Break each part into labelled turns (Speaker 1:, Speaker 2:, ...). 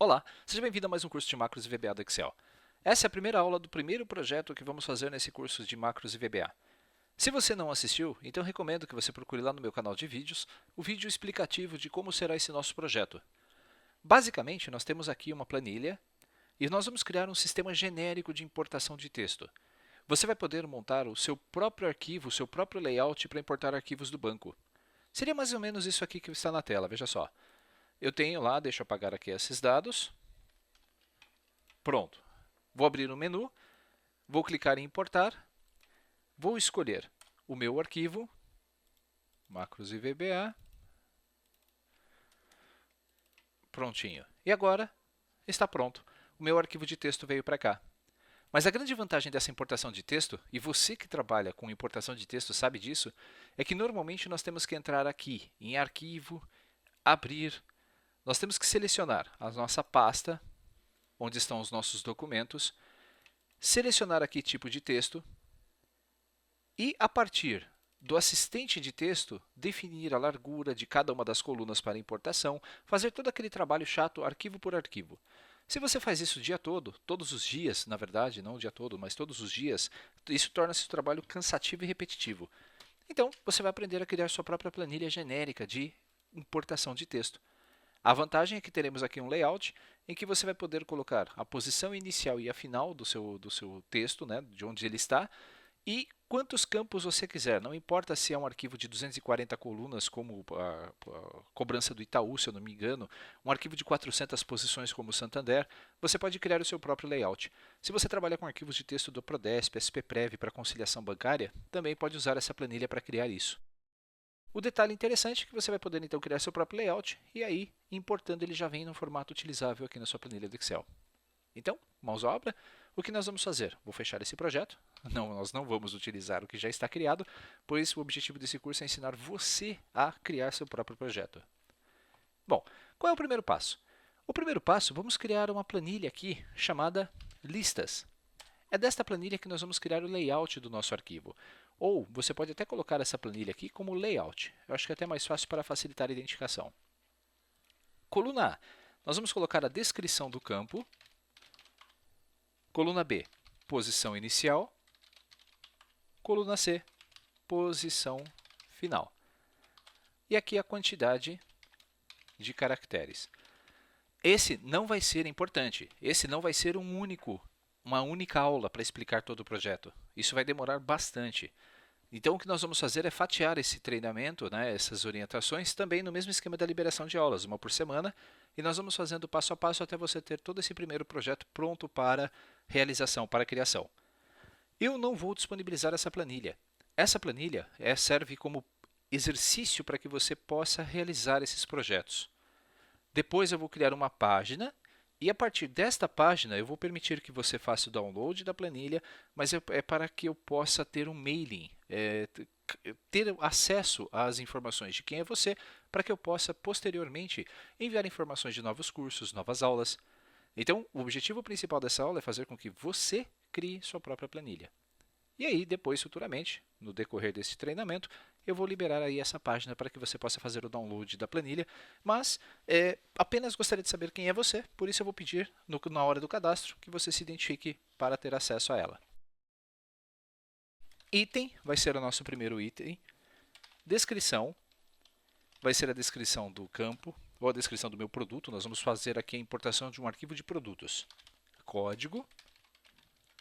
Speaker 1: Olá, seja bem-vindo a mais um curso de macros e VBA do Excel. Essa é a primeira aula do primeiro projeto que vamos fazer nesse curso de macros e VBA. Se você não assistiu, então recomendo que você procure lá no meu canal de vídeos o vídeo explicativo de como será esse nosso projeto. Basicamente, nós temos aqui uma planilha e nós vamos criar um sistema genérico de importação de texto. Você vai poder montar o seu próprio arquivo, o seu próprio layout para importar arquivos do banco. Seria mais ou menos isso aqui que está na tela, veja só. Eu tenho lá, deixa eu apagar aqui esses dados. Pronto. Vou abrir o menu, vou clicar em importar, vou escolher o meu arquivo, macros e VBA, prontinho. E agora está pronto. O meu arquivo de texto veio para cá. Mas a grande vantagem dessa importação de texto, e você que trabalha com importação de texto sabe disso, é que normalmente nós temos que entrar aqui em arquivo, abrir, nós temos que selecionar a nossa pasta, onde estão os nossos documentos, selecionar aqui tipo de texto, e, a partir do assistente de texto, definir a largura de cada uma das colunas para importação, fazer todo aquele trabalho chato arquivo por arquivo. Se você faz isso o dia todo, todos os dias, na verdade, não o dia todo, mas todos os dias, isso torna-se um trabalho cansativo e repetitivo. Então, você vai aprender a criar sua própria planilha genérica de importação de texto. A vantagem é que teremos aqui um layout em que você vai poder colocar a posição inicial e a final do seu texto, né, de onde ele está, e quantos campos você quiser. Não importa se é um arquivo de 240 colunas, como a cobrança do Itaú, se eu não me engano, um arquivo de 400 posições, como o Santander, você pode criar o seu próprio layout. Se você trabalha com arquivos de texto do Prodesp, SPPrev para conciliação bancária, também pode usar essa planilha para criar isso. O detalhe interessante é que você vai poder então criar seu próprio layout e aí, importando, ele já vem no formato utilizável aqui na sua planilha do Excel. Então, mãos à obra, o que nós vamos fazer? Vou fechar esse projeto. Não, nós não vamos utilizar o que já está criado, pois o objetivo desse curso é ensinar você a criar seu próprio projeto. Bom, qual é o primeiro passo? O primeiro passo, vamos criar uma planilha aqui chamada listas. É desta planilha que nós vamos criar o layout do nosso arquivo. Ou você pode até colocar essa planilha aqui como layout. Eu acho que é até mais fácil para facilitar a identificação. Coluna A, nós vamos colocar a descrição do campo. Coluna B, posição inicial. Coluna C, posição final. E aqui a quantidade de caracteres. Esse não vai ser importante. Esse não vai ser uma única aula para explicar todo o projeto. Isso vai demorar bastante. Então, o que nós vamos fazer é fatiar esse treinamento, né, essas orientações, também no mesmo esquema da liberação de aulas, uma por semana, e nós vamos fazendo passo a passo até você ter todo esse primeiro projeto pronto para realização, para criação. Eu não vou disponibilizar essa planilha. Essa planilha serve como exercício para que você possa realizar esses projetos. Depois eu vou criar uma página e a partir desta página eu vou permitir que você faça o download da planilha, mas é para que eu possa ter um mailing, ter acesso às informações de quem é você, para que eu possa posteriormente enviar informações de novos cursos, novas aulas. Então, o objetivo principal dessa aula é fazer com que você crie sua própria planilha. E aí, depois, futuramente, no decorrer desse treinamento, eu vou liberar aí essa página para que você possa fazer o download da planilha, mas apenas gostaria de saber quem é você, por isso eu vou pedir, na hora do cadastro, que você se identifique para ter acesso a ela. Item vai ser o nosso primeiro item. Descrição vai ser a descrição do campo, ou a descrição do meu produto. Nós vamos fazer aqui a importação de um arquivo de produtos. Código,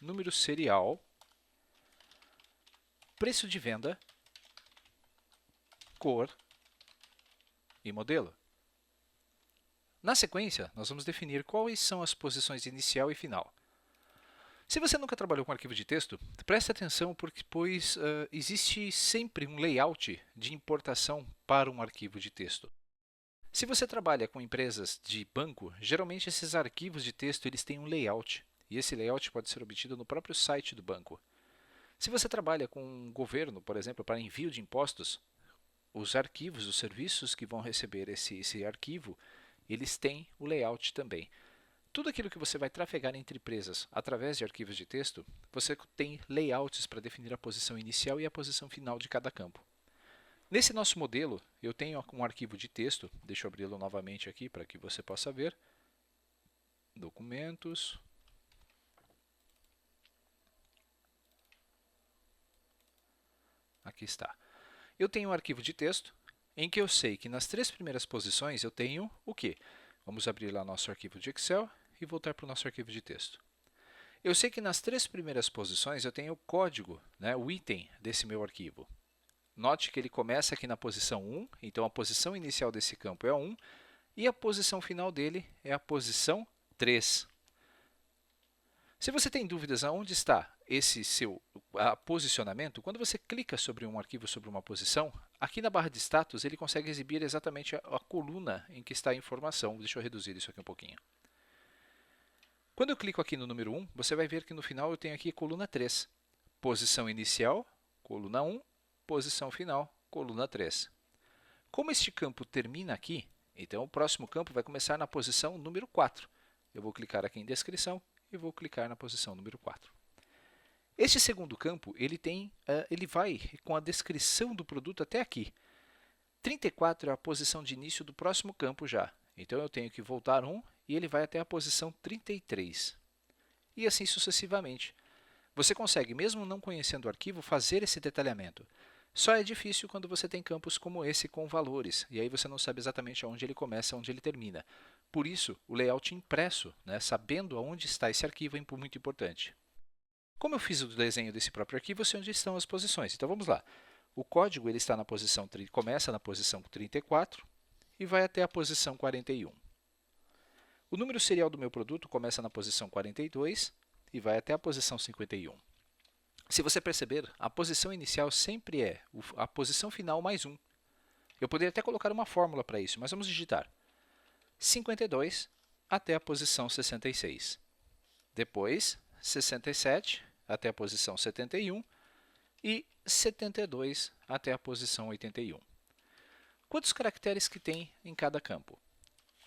Speaker 1: número serial, preço de venda, cor e modelo. Na sequência, nós vamos definir quais são as posições inicial e final. Se você nunca trabalhou com arquivo de texto, preste atenção pois existe sempre um layout de importação para um arquivo de texto. Se você trabalha com empresas de banco, geralmente esses arquivos de texto eles têm um layout, e esse layout pode ser obtido no próprio site do banco. Se você trabalha com um governo, por exemplo, para envio de impostos, os arquivos, os serviços que vão receber esse arquivo, eles têm o layout também. Tudo aquilo que você vai trafegar entre empresas através de arquivos de texto, você tem layouts para definir a posição inicial e a posição final de cada campo. Nesse nosso modelo, eu tenho um arquivo de texto, deixa eu abri-lo novamente aqui para que você possa ver. documentos, aqui está. Eu tenho um arquivo de texto em que eu sei que nas 3 primeiras posições eu tenho o quê? Vamos abrir lá nosso arquivo de Excel e voltar para o nosso arquivo de texto. Eu sei que nas 3 primeiras posições eu tenho o código, né, o item desse meu arquivo. Note que ele começa aqui na posição 1, então a posição inicial desse campo é a 1, e a posição final dele é a posição 3. Se você tem dúvidas aonde está esse seu posicionamento, quando você clica sobre um arquivo, sobre uma posição, aqui na barra de status ele consegue exibir exatamente a coluna em que está a informação. Deixa eu reduzir isso aqui um pouquinho. Quando eu clico aqui no número 1, você vai ver que no final eu tenho aqui coluna 3. Posição inicial, coluna 1, posição final, coluna 3. Como este campo termina aqui, então o próximo campo vai começar na posição número 4. Eu vou clicar aqui em descrição e vou clicar na posição número 4. Este segundo campo, ele vai com a descrição do produto até aqui. 34 é a posição de início do próximo campo já. Então eu tenho que voltar 1 e ele vai até a posição 33. E assim sucessivamente. Você consegue, mesmo não conhecendo o arquivo, fazer esse detalhamento. Só é difícil quando você tem campos como esse com valores, e aí você não sabe exatamente onde ele começa e onde ele termina. Por isso, o layout impresso, né, sabendo onde está esse arquivo, é muito importante. Como eu fiz o desenho desse próprio arquivo, eu sei onde estão as posições. Então vamos lá. O código ele está na posição, começa na posição 34 e vai até a posição 41. O número serial do meu produto começa na posição 42 e vai até a posição 51. Se você perceber, a posição inicial sempre é a posição final mais 1. Eu poderia até colocar uma fórmula para isso, mas vamos digitar 52 até a posição 66. Depois, 67 até a posição 71 e 72 até a posição 81. Quantos caracteres que tem em cada campo?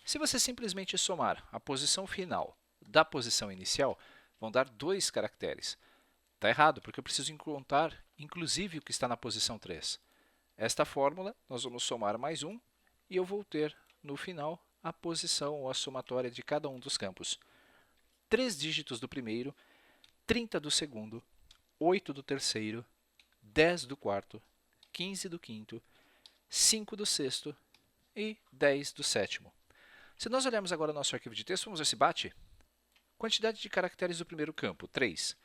Speaker 1: Se você simplesmente somar a posição final da posição inicial, vão dar 2 caracteres. Está errado, porque eu preciso contar, inclusive, o que está na posição 3. Esta fórmula, nós vamos somar mais 1 e eu vou ter, no final, a posição ou a somatória de cada um dos campos. 3 dígitos do primeiro, 30 do segundo, 8 do terceiro, 10 do quarto, 15 do quinto, 5 do sexto e 10 do sétimo. Se nós olharmos agora o nosso arquivo de texto, vamos ver se bate. Quantidade de caracteres do primeiro campo, 3.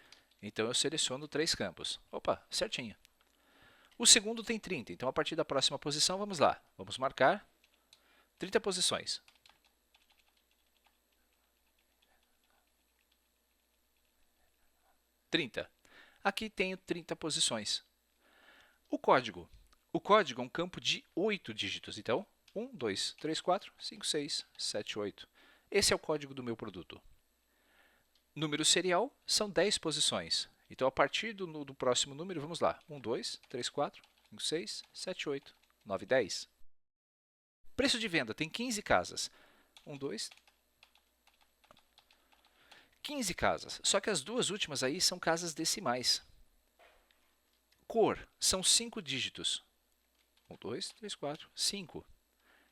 Speaker 1: Então eu seleciono 3 campos. Opa, certinho. O segundo tem 30, então a partir da próxima posição, vamos lá. Vamos marcar 30 posições. Aqui tenho 30 posições. O código. O código é um campo de 8 dígitos. Então, 1, 2, 3, 4, 5, 6, 7, 8. Esse é o código do meu produto. Número serial são 10 posições. Então, a partir do próximo número, vamos lá. 1, 2, 3, 4, 5, 6, 7, 8, 9, 10. Preço de venda tem 15 casas. 1, 2, 15 casas. Só que as duas últimas aí são casas decimais. Cor são 5 dígitos. 1, 2, 3, 4, 5.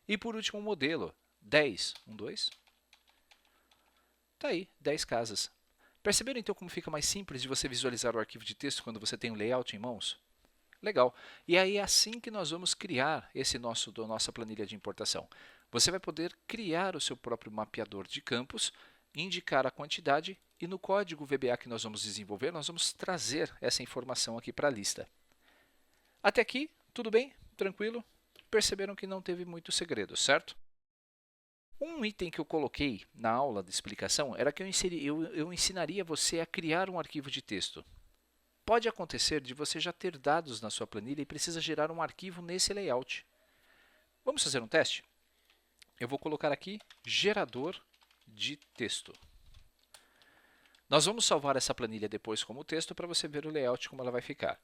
Speaker 1: E por último, modelo, 10. 1, 2. Está aí, 10 casas. Perceberam então como fica mais simples de você visualizar o arquivo de texto quando você tem o layout em mãos? Legal. E aí é assim que nós vamos criar nossa planilha de importação. Você vai poder criar o seu próprio mapeador de campos, indicar a quantidade e no código VBA que nós vamos desenvolver, nós vamos trazer essa informação aqui para a lista. Até aqui, tudo bem? Tranquilo? Perceberam que não teve muito segredo, certo? Um item que eu coloquei na aula de explicação era que eu ensinaria você a criar um arquivo de texto. Pode acontecer de você já ter dados na sua planilha e precisa gerar um arquivo nesse layout. Vamos fazer um teste? Eu vou colocar aqui gerador de texto. Nós vamos salvar essa planilha depois como texto para você ver o layout como ela vai ficar.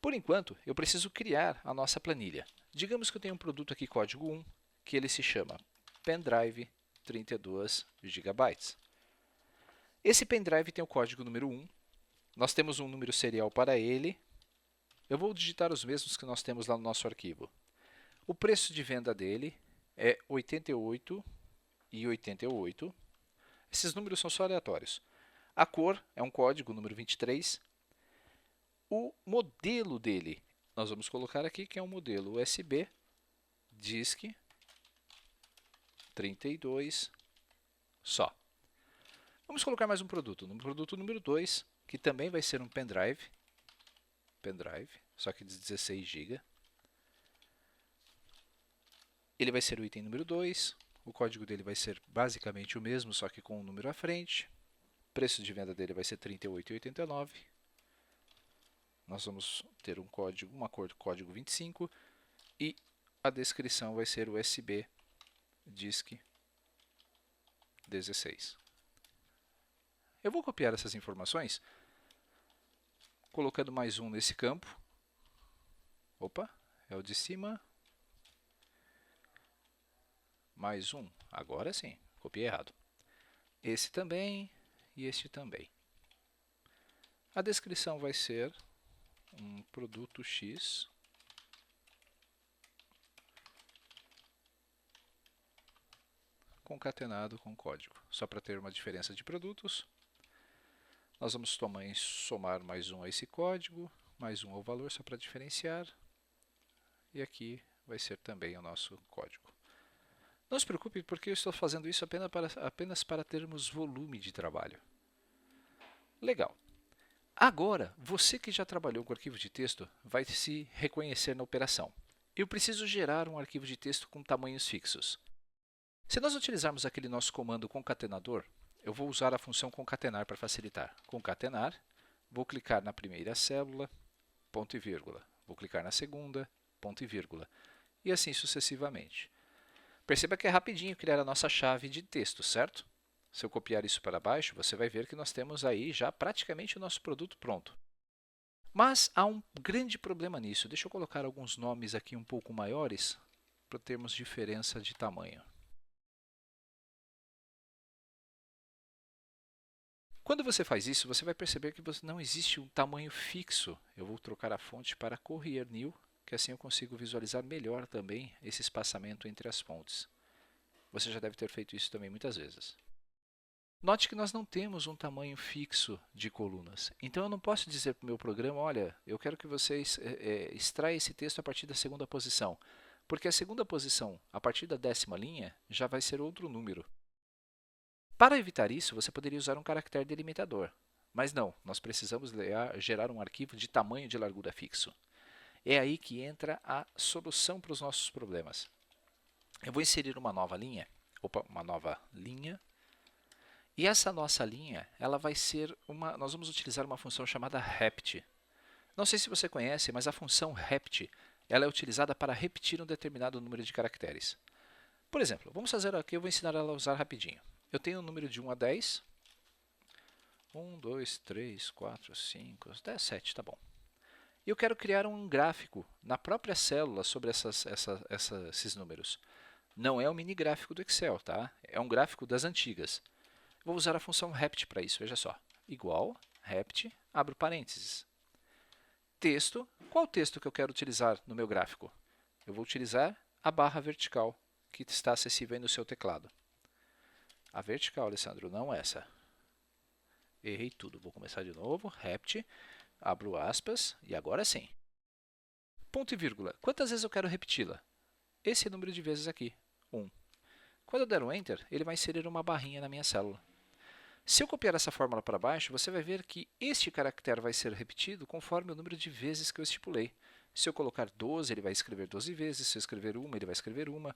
Speaker 1: Por enquanto, eu preciso criar a nossa planilha. Digamos que eu tenho um produto aqui, código 1, que ele se chama pendrive 32 GB. Esse pendrive tem o código número 1. Nós temos um número serial para ele. Eu vou digitar os mesmos que nós temos lá no nosso arquivo. O preço de venda dele é R$ 88,88. Esses números são só aleatórios. A cor é um código, número 23. O modelo dele, nós vamos colocar aqui que é um modelo USB DISC 32 só. Vamos colocar mais um produto. No produto número 2, que também vai ser um pendrive, só que de 16 GB. Ele vai ser o item número 2. O código dele vai ser basicamente o mesmo, só que com um número à frente. O preço de venda dele vai ser R$ 38,89. Nós vamos ter um código, uma cor de código 25 e a descrição vai ser USB DISC 16. Eu vou copiar essas informações colocando mais um nesse campo. Opa, é o de cima. Mais um. Agora sim, copiei errado. Esse também e este também. A descrição vai ser um produto X concatenado com código. Só para ter uma diferença de produtos. Nós vamos somar mais um a esse código, mais um ao valor, só para diferenciar. E aqui vai ser também o nosso código. Não se preocupe, porque eu estou fazendo isso apenas para termos volume de trabalho. Legal. Agora, você que já trabalhou com arquivo de texto vai se reconhecer na operação. Eu preciso gerar um arquivo de texto com tamanhos fixos. Se nós utilizarmos aquele nosso comando concatenador, eu vou usar a função concatenar para facilitar. Concatenar, vou clicar na primeira célula, ponto e vírgula. Vou clicar na segunda, ponto e vírgula. E assim sucessivamente. Perceba que é rapidinho criar a nossa chave de texto, certo? Se eu copiar isso para baixo, você vai ver que nós temos aí já praticamente o nosso produto pronto. Mas há um grande problema nisso. Deixa eu colocar alguns nomes aqui um pouco maiores para termos diferença de tamanho. Quando você faz isso, você vai perceber que não existe um tamanho fixo. Eu vou trocar a fonte para Courier New, que assim eu consigo visualizar melhor também esse espaçamento entre as fontes. Você já deve ter feito isso também muitas vezes. Note que nós não temos um tamanho fixo de colunas. Então eu não posso dizer para o meu programa, olha, eu quero que você extraia esse texto a partir da segunda posição. Porque a segunda posição, a partir da 10ª linha, já vai ser outro número. Para evitar isso, você poderia usar um caractere delimitador. Mas não, nós precisamos gerar um arquivo de tamanho de largura fixo. É aí que entra a solução para os nossos problemas. Eu vou inserir uma nova linha, e essa nossa linha, ela vai ser nós vamos utilizar uma função chamada rept. Não sei se você conhece, mas a função rept, ela é utilizada para repetir um determinado número de caracteres. Por exemplo, vamos fazer aqui, eu vou ensinar ela a usar rapidinho. Eu tenho um número de 1 a 10. 1, 2, 3, 4, 5, 10, 7, tá bom. E eu quero criar um gráfico na própria célula sobre esses números. Não é um mini gráfico do Excel, tá? É um gráfico das antigas. Vou usar a função rept para isso, veja só. Igual, rept, abro parênteses. Texto, qual texto que eu quero utilizar no meu gráfico? Eu vou utilizar a barra vertical, que está acessível aí no seu teclado. A vertical, Alessandro, não essa. Errei tudo, vou começar de novo, rept, abro aspas, e agora sim. Ponto e vírgula, quantas vezes eu quero repeti-la? Esse número de vezes aqui, 1. Quando eu der um Enter, ele vai inserir uma barrinha na minha célula. Se eu copiar essa fórmula para baixo, você vai ver que este caractere vai ser repetido conforme o número de vezes que eu estipulei. Se eu colocar 12, ele vai escrever 12 vezes. Se eu escrever 1, ele vai escrever 1.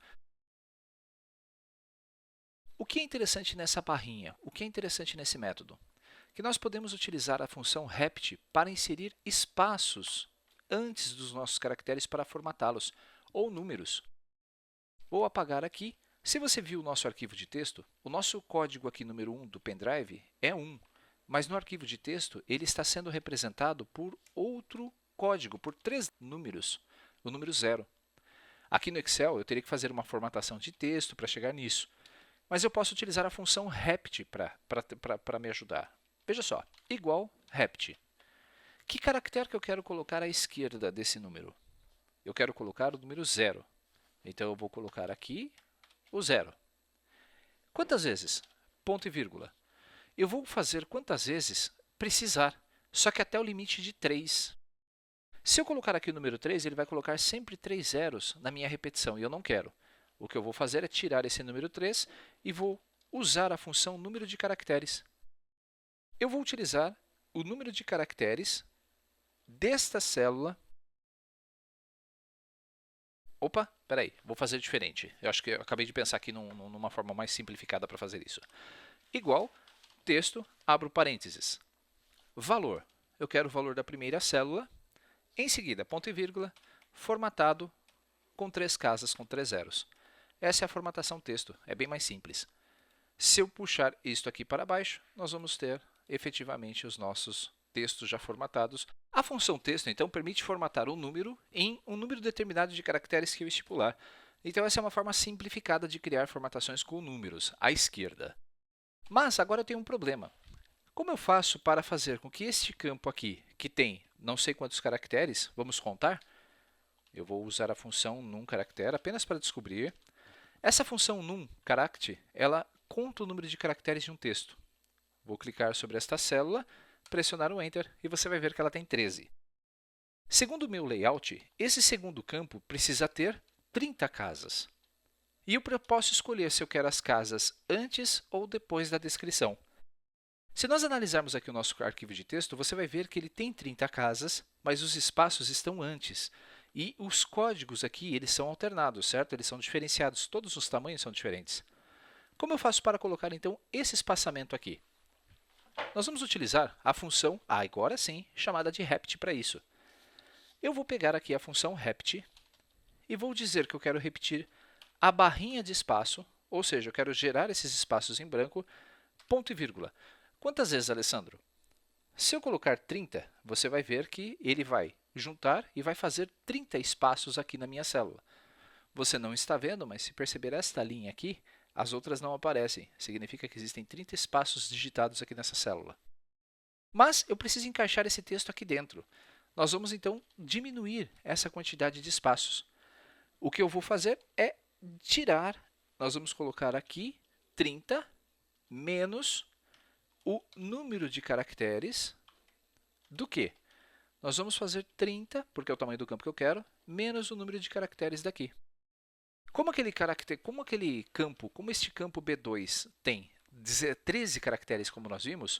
Speaker 1: O que é interessante nessa barrinha? O que é interessante nesse método? Que nós podemos utilizar a função rept para inserir espaços antes dos nossos caracteres para formatá-los, ou números. Vou apagar aqui. Se você viu o nosso arquivo de texto, o nosso código aqui número 1 do pendrive é 1, mas no arquivo de texto ele está sendo representado por outro código, por 3 números, o número 0. Aqui no Excel eu teria que fazer uma formatação de texto para chegar nisso, mas eu posso utilizar a função rept para me ajudar. Veja só, igual rept. Que caractere que eu quero colocar à esquerda desse número? Eu quero colocar o número 0. Então eu vou colocar aqui o 0. Quantas vezes? ponto e vírgula. Eu vou fazer quantas vezes precisar, só que até o limite de 3. Se eu colocar aqui o número 3, ele vai colocar sempre 3 zeros na minha repetição, e eu não quero. O que eu vou fazer é tirar esse número 3 e vou usar a função número de caracteres. Eu vou utilizar o número de caracteres desta célula. Opa, espera aí, vou fazer diferente. Eu acho que eu acabei de pensar aqui numa forma mais simplificada para fazer isso. Igual, texto, abro parênteses. Valor, eu quero o valor da primeira célula. Em seguida, ponto e vírgula, formatado com 3 casas com 3 zeros. Essa é a formatação texto, é bem mais simples. Se eu puxar isto aqui para baixo, nós vamos ter efetivamente os nossos textos já formatados. A função texto, então, permite formatar um número em um número determinado de caracteres que eu estipular. Então, essa é uma forma simplificada de criar formatações com números, à esquerda. Mas agora eu tenho um problema. Como eu faço para fazer com que este campo aqui, que tem não sei quantos caracteres, vamos contar? Eu vou usar a função numCharacter apenas para descobrir. Essa função numCharact, ela conta o número de caracteres de um texto. Vou clicar sobre esta célula, pressionar o Enter e você vai ver que ela tem 13. Segundo o meu layout, esse segundo campo precisa ter 30 casas. E eu posso escolher se eu quero as casas antes ou depois da descrição. Se nós analisarmos aqui o nosso arquivo de texto, você vai ver que ele tem 30 casas, mas os espaços estão antes. E os códigos aqui, eles são alternados, certo? Eles são diferenciados, todos os tamanhos são diferentes. Como eu faço para colocar, então, esse espaçamento aqui? Nós vamos utilizar a função, agora sim, chamada de rept para isso. Eu vou pegar aqui a função rept e vou dizer que eu quero repetir a barrinha de espaço, ou seja, eu quero gerar esses espaços em branco, ponto e vírgula. Quantas vezes, Alessandro? Se eu colocar 30, você vai ver que ele vai juntar e vai fazer 30 espaços aqui na minha célula. Você não está vendo, mas se perceber esta linha aqui, as outras não aparecem. Significa que existem 30 espaços digitados aqui nessa célula. Mas eu preciso encaixar esse texto aqui dentro. Nós vamos, então, diminuir essa quantidade de espaços. O que eu vou fazer é tirar, nós vamos colocar aqui 30 menos o número de caracteres do que? Nós vamos fazer 30, porque é o tamanho do campo que eu quero, menos o número de caracteres daqui. Como este campo B2 tem 13 caracteres, como nós vimos,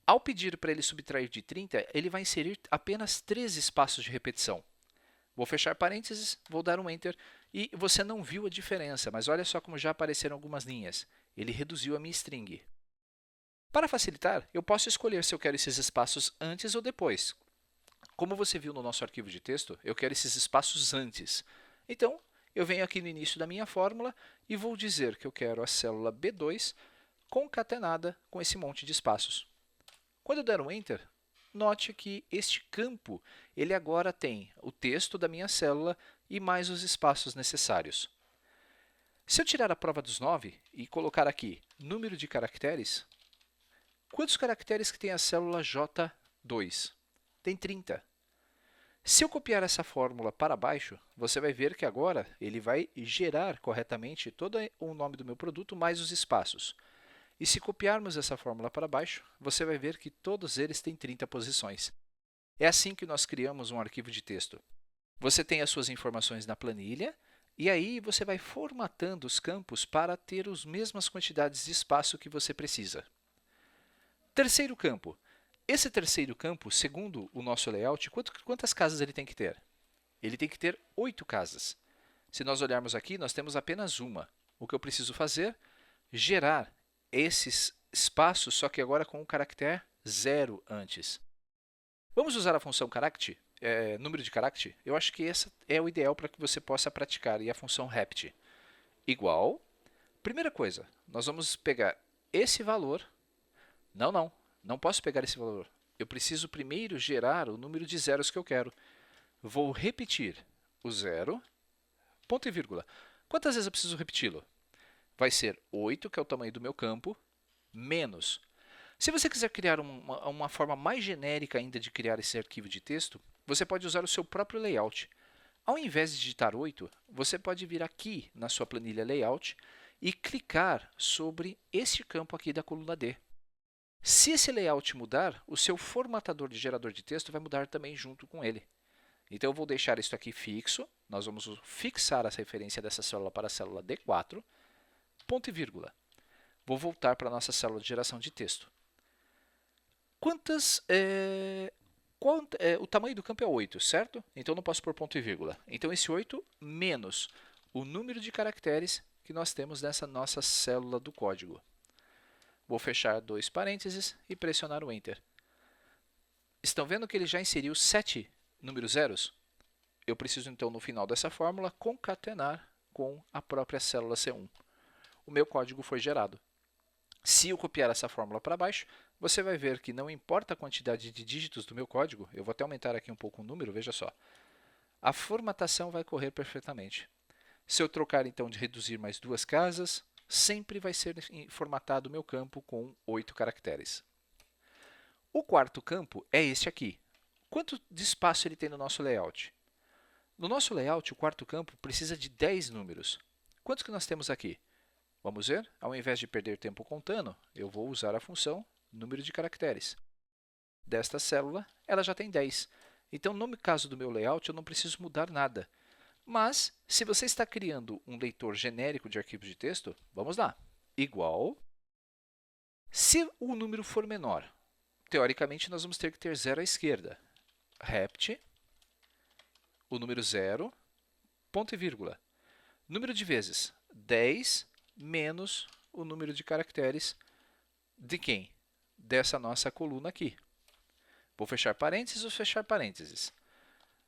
Speaker 1: ao pedir para ele subtrair de 30, ele vai inserir apenas 13 espaços de repetição. Vou fechar parênteses, vou dar um Enter, e você não viu a diferença, mas olha só como já apareceram algumas linhas. Ele reduziu a minha string. Para facilitar, eu posso escolher se eu quero esses espaços antes ou depois. Como você viu no nosso arquivo de texto, eu quero esses espaços antes. Então, eu venho aqui no início da minha fórmula e vou dizer que eu quero a célula B2 concatenada com esse monte de espaços. Quando eu der um Enter, note que este campo ele agora tem o texto da minha célula e mais os espaços necessários. Se eu tirar a prova dos 9 e colocar aqui número de caracteres, quantos caracteres que tem a célula J2? Tem 30. Se eu copiar essa fórmula para baixo, você vai ver que agora ele vai gerar corretamente todo o nome do meu produto mais os espaços. E se copiarmos essa fórmula para baixo, você vai ver que todos eles têm 30 posições. É assim que nós criamos um arquivo de texto. Você tem as suas informações na planilha, e aí você vai formatando os campos para ter as mesmas quantidades de espaço que você precisa. Terceiro campo. Esse terceiro campo, segundo o nosso layout, quantas casas ele tem que ter? Ele tem que ter 8 casas. Se nós olharmos aqui, nós temos apenas uma. O que eu preciso fazer? Gerar esses espaços, só que agora com o caractere 0 antes. Vamos usar a função charact, número de charact? Eu acho que esse é o ideal para que você possa praticar, e a função rept. Igual, primeira coisa, nós vamos pegar esse valor. Não posso pegar esse valor. Eu preciso primeiro gerar o número de zeros que eu quero. Vou repetir o 0, ponto e vírgula. Quantas vezes eu preciso repeti-lo? Vai ser 8, que é o tamanho do meu campo, menos. Se você quiser criar uma forma mais genérica ainda de criar esse arquivo de texto, você pode usar o seu próprio layout. Ao invés de digitar 8, você pode vir aqui na sua planilha Layout e clicar sobre este campo aqui da coluna D. Se esse layout mudar, o seu formatador de gerador de texto vai mudar também junto com ele. Então, eu vou deixar isso aqui fixo. Nós vamos fixar essa referência dessa célula para a célula D4, ponto e vírgula. Vou voltar para a nossa célula de geração de texto. O tamanho do campo é 8, certo? Então, eu não posso pôr ponto e vírgula. Então, esse 8 menos o número de caracteres que nós temos nessa nossa célula do código. Vou fechar 2 parênteses e pressionar o Enter. Estão vendo que ele já inseriu 7 números zeros? Eu preciso, então, no final dessa fórmula, concatenar com a própria célula C1. O meu código foi gerado. Se eu copiar essa fórmula para baixo, você vai ver que não importa a quantidade de dígitos do meu código, eu vou até aumentar aqui um pouco o número, veja só. A formatação vai correr perfeitamente. Se eu trocar, então, de reduzir mais 2 casas, sempre vai ser formatado o meu campo com 8 caracteres. O quarto campo é este aqui. Quanto de espaço ele tem no nosso layout? No nosso layout, o quarto campo precisa de 10 números. Quantos que nós temos aqui? Vamos ver? Ao invés de perder tempo contando, eu vou usar a função número de caracteres. Desta célula, ela já tem 10. Então, no caso do meu layout, eu não preciso mudar nada. Mas, se você está criando um leitor genérico de arquivos de texto, vamos lá. Igual. Se o número for menor, teoricamente, nós vamos ter que ter 0 à esquerda. Rept, o número 0, ponto e vírgula. Número de vezes 10 menos o número de caracteres de quem? Dessa nossa coluna aqui. Vou fechar parênteses ou fechar parênteses.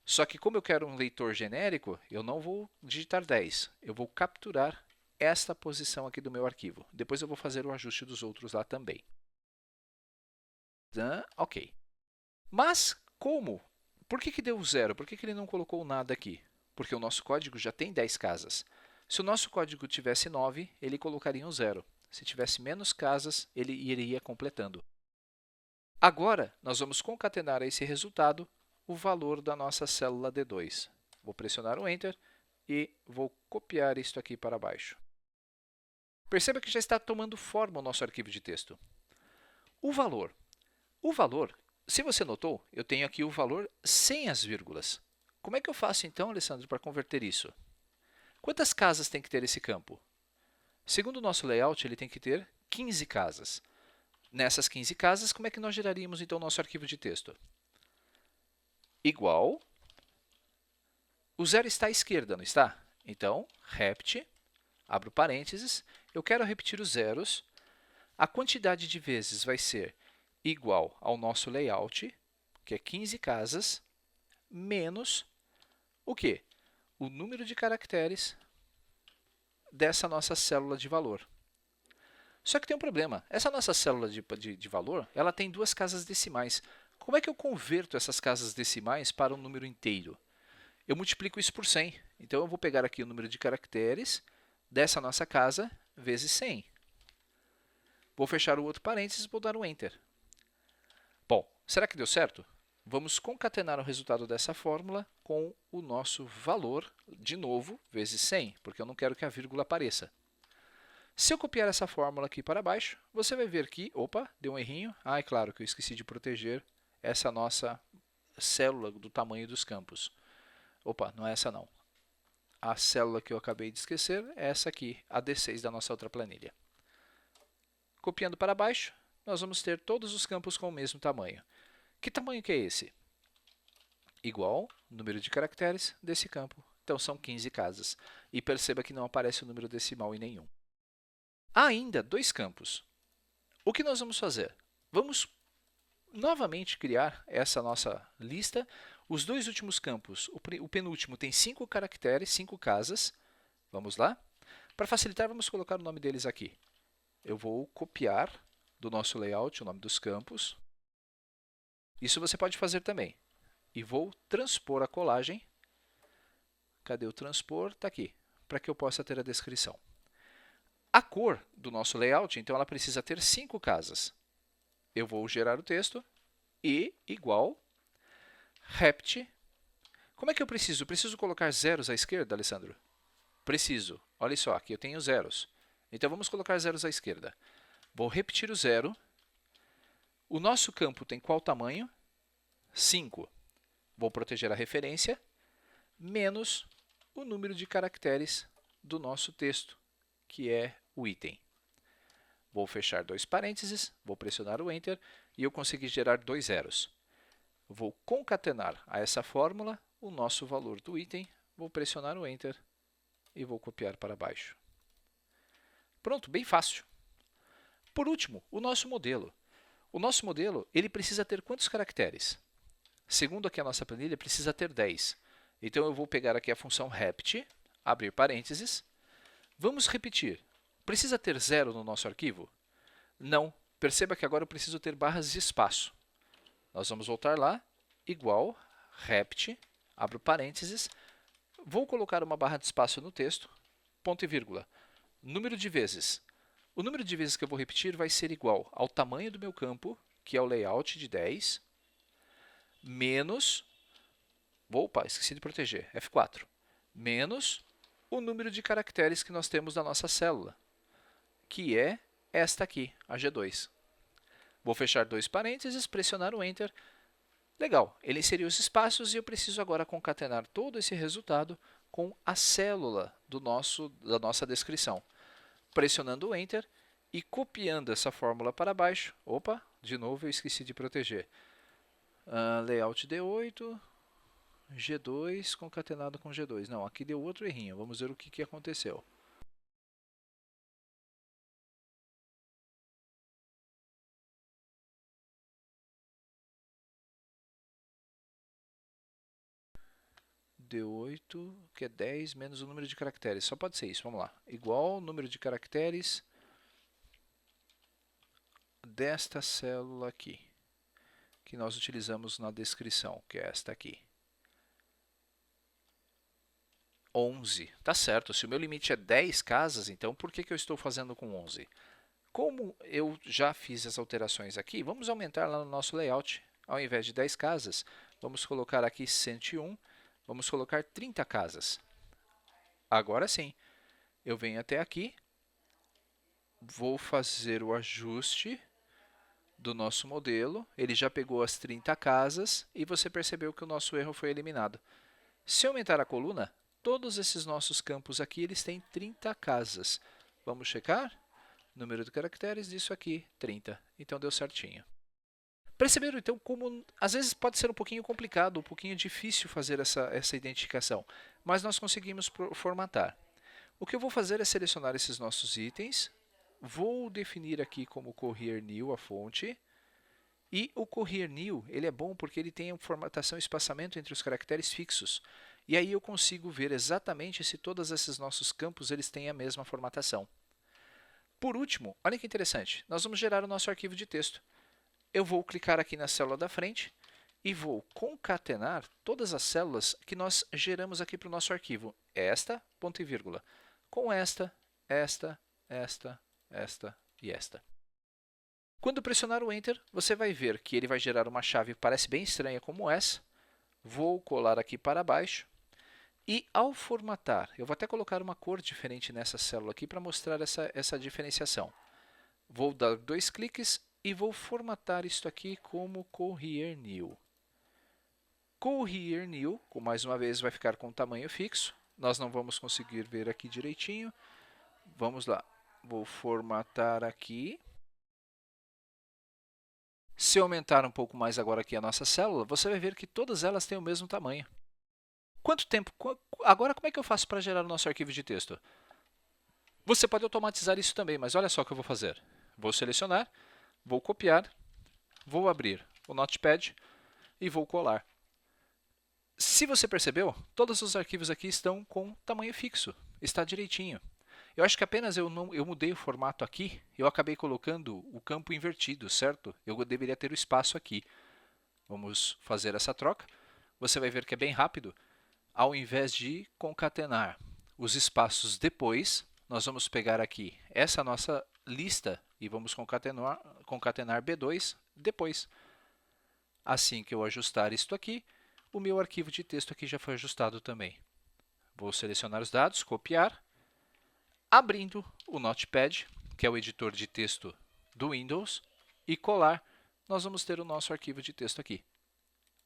Speaker 1: Só que como eu quero um leitor genérico, eu não vou digitar 10. Eu vou capturar esta posição aqui do meu arquivo. Depois eu vou fazer o ajuste dos outros lá também. Ok. Mas como? Por que deu 0? Por que ele não colocou nada aqui? Porque o nosso código já tem 10 casas. Se o nosso código tivesse 9, ele colocaria um 0. Se tivesse menos casas, ele iria completando. Agora, nós vamos concatenar a esse resultado o valor da nossa célula D2. Vou pressionar o Enter e vou copiar isto aqui para baixo. Perceba que já está tomando forma o nosso arquivo de texto. O valor. O valor, se você notou, eu tenho aqui o valor sem as vírgulas. Como é que eu faço então, Alessandro, para converter isso? Quantas casas tem que ter esse campo? Segundo o nosso layout, ele tem que ter 15 casas. Nessas 15 casas, como é que nós geraríamos então o nosso arquivo de texto? Igual. O 0 está à esquerda, não está? Então, rept, abro parênteses, eu quero repetir os zeros. A quantidade de vezes vai ser igual ao nosso layout, que é 15 casas, menos o quê? O número de caracteres dessa nossa célula de valor. Só que tem um problema. Essa nossa célula de valor, ela tem 2 casas decimais. Como é que eu converto essas casas decimais para um número inteiro? Eu multiplico isso por 100. Então, eu vou pegar aqui o número de caracteres dessa nossa casa vezes 100. Vou fechar o outro parênteses e vou dar um Enter. Bom, será que deu certo? Vamos concatenar o resultado dessa fórmula com o nosso valor, de novo, vezes 100, porque eu não quero que a vírgula apareça. Se eu copiar essa fórmula aqui para baixo, você vai ver que, opa, deu um errinho. É claro que eu esqueci de proteger essa nossa célula do tamanho dos campos. Opa, não é essa não. A célula que eu acabei de esquecer é essa aqui, a D6 da nossa outra planilha. Copiando para baixo, nós vamos ter todos os campos com o mesmo tamanho. Que tamanho que é esse? Igual número de caracteres desse campo. Então, são 15 casas. E perceba que não aparece o número decimal em nenhum. Há ainda 2 campos. O que nós vamos fazer? Vamos novamente criar essa nossa lista. Os 2 últimos campos, o penúltimo tem 5 caracteres, 5 casas. Vamos lá? Para facilitar, vamos colocar o nome deles aqui. Eu vou copiar do nosso layout o nome dos campos. Isso você pode fazer também. E vou transpor a colagem. Cadê o transpor? Está aqui, para que eu possa ter a descrição. A cor do nosso layout, então, ela precisa ter 5 casas. Eu vou gerar o texto e igual rept. Como é que eu preciso? Preciso colocar zeros à esquerda, Alessandro? Preciso. Olha só, aqui eu tenho zeros. Então vamos colocar zeros à esquerda. Vou repetir o zero. O nosso campo tem qual tamanho? 5. Vou proteger a referência, menos o número de caracteres do nosso texto, que é o item. Vou fechar dois parênteses, vou pressionar o Enter e eu consegui gerar dois zeros. Vou concatenar a essa fórmula o nosso valor do item, vou pressionar o Enter e vou copiar para baixo. Pronto, bem fácil. Por último, o nosso modelo. O nosso modelo ele precisa ter quantos caracteres? Segundo aqui a nossa planilha, precisa ter 10. Então, eu vou pegar aqui a função rept, abrir parênteses. Vamos repetir. Precisa ter 0 no nosso arquivo? Não. Perceba que agora eu preciso ter barras de espaço. Nós vamos voltar lá, igual, rept, abro parênteses. Vou colocar uma barra de espaço no texto, ponto e vírgula. Número de vezes. O número de vezes que eu vou repetir vai ser igual ao tamanho do meu campo, que é o layout de 10, menos, opa, esqueci de proteger, F4, menos o número de caracteres que nós temos na nossa célula, que é esta aqui, a G2. Vou fechar dois parênteses, pressionar o Enter. Legal, ele inseriu os espaços e eu preciso agora concatenar todo esse resultado com a célula da nossa descrição. Pressionando o Enter e copiando essa fórmula para baixo. Opa, de novo eu esqueci de proteger. Layout D8, G2 concatenado com G2. Não, aqui deu outro errinho. Vamos ver o que aconteceu. D8, que é 10 menos o número de caracteres. Só pode ser isso, vamos lá. Igual número de caracteres desta célula aqui, que nós utilizamos na descrição, que é esta aqui. 11. Tá certo, se o meu limite é 10 casas, então por que eu estou fazendo com 11? Como eu já fiz as alterações aqui, vamos aumentar lá no nosso layout. Ao invés de 10 casas, vamos colocar aqui 101, vamos colocar 30 casas. Agora sim, eu venho até aqui, vou fazer o ajuste do nosso modelo, ele já pegou as 30 casas e você percebeu que o nosso erro foi eliminado. Se eu aumentar a coluna, todos esses nossos campos aqui eles têm 30 casas. Vamos checar? Número de caracteres disso aqui, 30. Então deu certinho. Perceberam então como às vezes pode ser um pouquinho complicado, um pouquinho difícil fazer essa identificação, mas nós conseguimos formatar. O que eu vou fazer é selecionar esses nossos itens, vou definir aqui como Courier New a fonte, e o Courier New ele é bom porque ele tem a formatação e espaçamento entre os caracteres fixos. E aí eu consigo ver exatamente se todos esses nossos campos eles têm a mesma formatação. Por último, olha que interessante, nós vamos gerar o nosso arquivo de texto. Eu vou clicar aqui na célula da frente e vou concatenar todas as células que nós geramos aqui para o nosso arquivo. Esta, ponto e vírgula, com esta e esta. Quando pressionar o Enter, você vai ver que ele vai gerar uma chave que parece bem estranha como essa. Vou colar aqui para baixo. E ao formatar, eu vou até colocar uma cor diferente nessa célula aqui para mostrar essa diferenciação. Vou dar dois cliques e vou formatar isto aqui como Courier New. Courier New, mais uma vez, vai ficar com tamanho fixo. Nós não vamos conseguir ver aqui direitinho. Vamos lá. Vou formatar aqui. Se eu aumentar um pouco mais agora aqui a nossa célula, você vai ver que todas elas têm o mesmo tamanho. Quanto tempo? Agora, como é que eu faço para gerar o nosso arquivo de texto? Você pode automatizar isso também, mas olha só o que eu vou fazer. Vou selecionar, vou copiar, vou abrir o Notepad e vou colar. Se você percebeu, todos os arquivos aqui estão com tamanho fixo, está direitinho. Eu acho que apenas eu mudei o formato aqui, eu acabei colocando o campo invertido, certo? Eu deveria ter o espaço aqui. Vamos fazer essa troca. Você vai ver que é bem rápido. Ao invés de concatenar os espaços depois, nós vamos pegar aqui essa nossa lista e vamos concatenar B2 depois. Assim que eu ajustar isto aqui, o meu arquivo de texto aqui já foi ajustado também. Vou selecionar os dados, copiar. abrindo o Notepad, que é o editor de texto do Windows, e colar, nós vamos ter o nosso arquivo de texto aqui.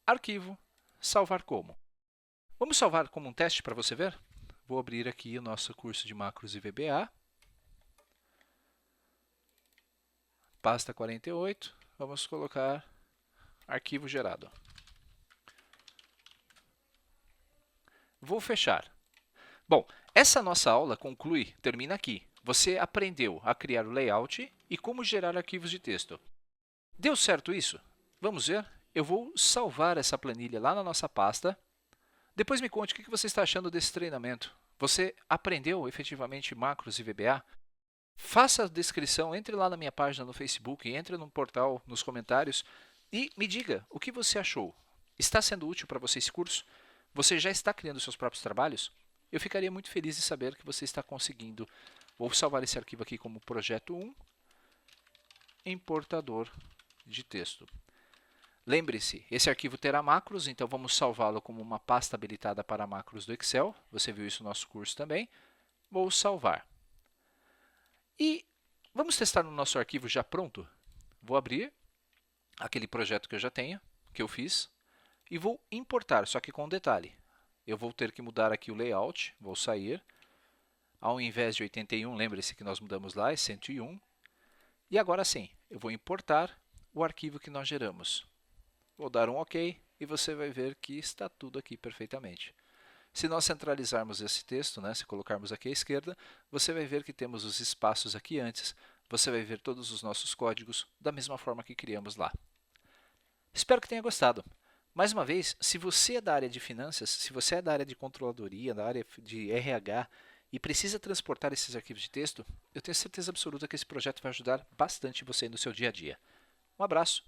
Speaker 1: Arquivo, salvar como. Vamos salvar como um teste para você ver? Vou abrir aqui o nosso curso de macros e VBA. Pasta 48, vamos colocar arquivo gerado. Vou fechar. Bom, essa nossa aula termina aqui. Você aprendeu a criar o layout e como gerar arquivos de texto. Deu certo isso? Vamos ver? Eu vou salvar essa planilha lá na nossa pasta. Depois me conte o que você está achando desse treinamento. Você aprendeu efetivamente macros e VBA? Faça a descrição, entre lá na minha página no Facebook, entre no portal, nos comentários e me diga o que você achou. Está sendo útil para você esse curso? Você já está criando seus próprios trabalhos? Eu ficaria muito feliz de saber que você está conseguindo. Vou salvar esse arquivo aqui como projeto 1, importador de texto. Lembre-se, esse arquivo terá macros, então vamos salvá-lo como uma pasta habilitada para macros do Excel. Você viu isso no nosso curso também. Vou salvar. E vamos testar no nosso arquivo já pronto. Vou abrir aquele projeto que eu já tenho, que eu fiz, e vou importar, só que com um detalhe. Eu vou ter que mudar aqui o layout, vou sair. Ao invés de 81, lembre-se que nós mudamos lá, é 101. E agora sim, eu vou importar o arquivo que nós geramos. Vou dar um OK e você vai ver que está tudo aqui perfeitamente. Se nós centralizarmos esse texto, se colocarmos aqui à esquerda, você vai ver que temos os espaços aqui antes, você vai ver todos os nossos códigos da mesma forma que criamos lá. Espero que tenha gostado. Mais uma vez, se você é da área de finanças, se você é da área de controladoria, da área de RH e precisa transportar esses arquivos de texto, eu tenho certeza absoluta que esse projeto vai ajudar bastante você no seu dia a dia. Um abraço!